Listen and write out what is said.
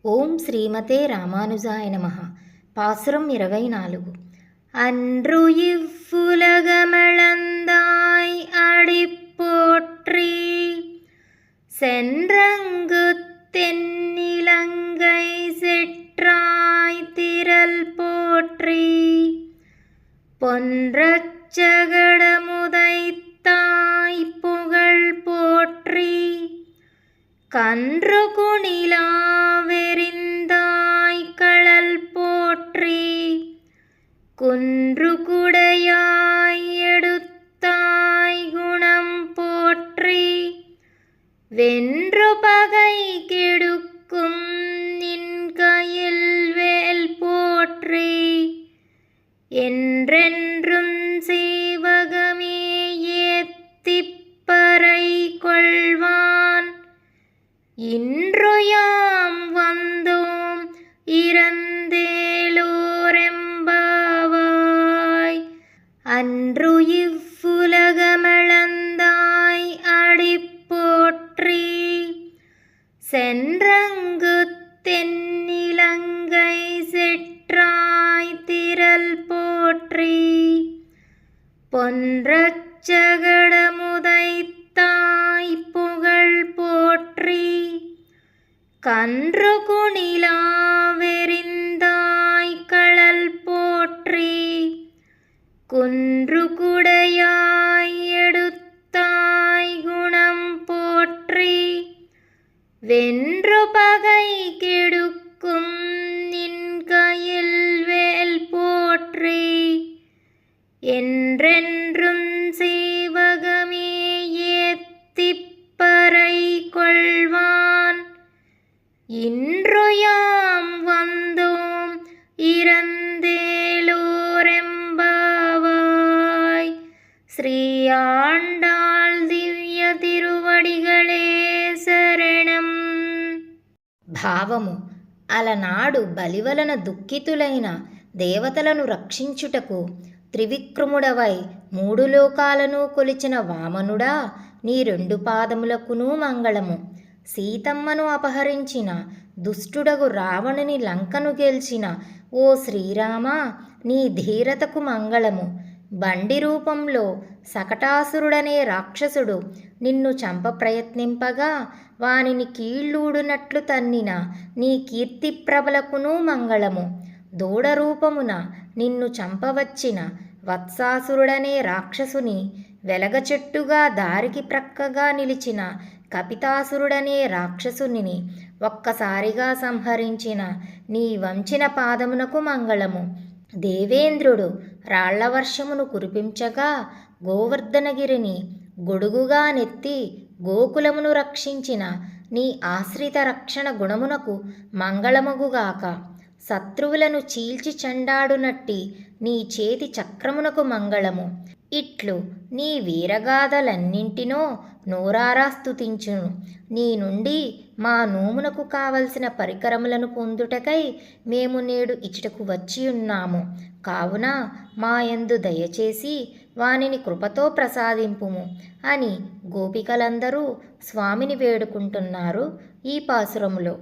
ஓம் ஸ்ரீமதே ராமானுஜாய நமः. பாசுரம் 24. அன்று இவ்வுலகமளந்தாய் அடிப்போற்றி, சென்றங்கு தென்னிலங்கை செற்றாய் திரள் போற்றி, பொன்றச் சகடமுதைத்தாய் புகழ் போற்றி, கன்று குணிலாவெறிந்தாய் கழல் போற்றி, குன்று குடையாய் எடுத்தாய் குணம் போற்றி, வென்று பகை கெடுக்கும் நின் கையில் வேல் போற்றி, என்றென்றும் சேவகமே ஏத்திப்பறை கொள்வான், இன்று யாம் வந்தோம் இறந்தேலோரெம்பாவாய். அன்று இவ்வுலகமளந்தாய் அடிப்போற்றி, சென்றங்கு தென்னிலங்கை செற்றாய் திரள் போற்றி, பொன்றச் சகடமுதைத்தாய் புகழ் போற்றி, கன்று குணிலாவெறிந்தாய் கழல் போற்றி, குன்று குடையாய் எடுத்தாய் குணம் போற்றி, வென்று பகை கெடுக்கும் நின் கையில் வேல் போற்றி, என்றென்றும் சேவகமே ஏத்திப்பறை கொள்வான், இன்று யாம் வந்தோம் இறந்தேலோரெம்பாவாய். ஸ்ரீ ஆண்டாள் திவ்ய తిరువడిகளே శరణం. భావము: అలనాడు బలివలన దుఃఖితులైన దేవతలను రక్షించుటకు త్రివిక్రముడవై మూడు లోకాలను కొలిచిన వామనుడా, నీ రెండు పాదములకును మంగళము. సీతమ్మను అపహరించిన దుష్టుడగు రావణుని లంకను గెల్చిన ఓ శ్రీరామ, నీ ధీరతకు మంగళము. బండి రూపంలో సకటాసురుడనే రాక్షసుడు నిన్ను చంప ప్రయత్నింపగా వానిని కీళ్ళూడునట్లు తన్నిన నీ కీర్తి ప్రభలకును మంగళము. దూడ రూపమున నిన్ను చంపవచ్చిన వత్సాసురుడనే రాక్షసుని వెలగ చెట్టుగా దారికి ప్రక్కగా నిలిచిన కపితాసురుడనే రాక్షసుని ఒక్కసారిగా సంహరించిన నీ వంచిన పాదమునకు మంగళము. దేవేంద్రుడు రాళ్లవర్షమును కురిపించగా గోవర్ధనగిరిని గొడుగుగా నెత్తి గోకులమును రక్షించిన నీ ఆశ్రిత రక్షణ గుణమునకు మంగళమగుగాక. శత్రువులను చీల్చి చెండాడునట్టి నీ చేతి చక్రమునకు మంగళము. ఇట్లు నీ వీరగాథలన్నింటినో నోరారా స్తుతించును. నీ నుండి మా నోమునకు కావలసిన పరికరములను పొందుటకై మేము నేడు ఇచ్చటకు వచ్చి ఉన్నాము. కావున మాయందు దయచేసి వానిని కృపతో ప్రసాదింపుము అని గోపికలందరూ స్వామిని వేడుకుంటున్నారు ఈ పాసురములో.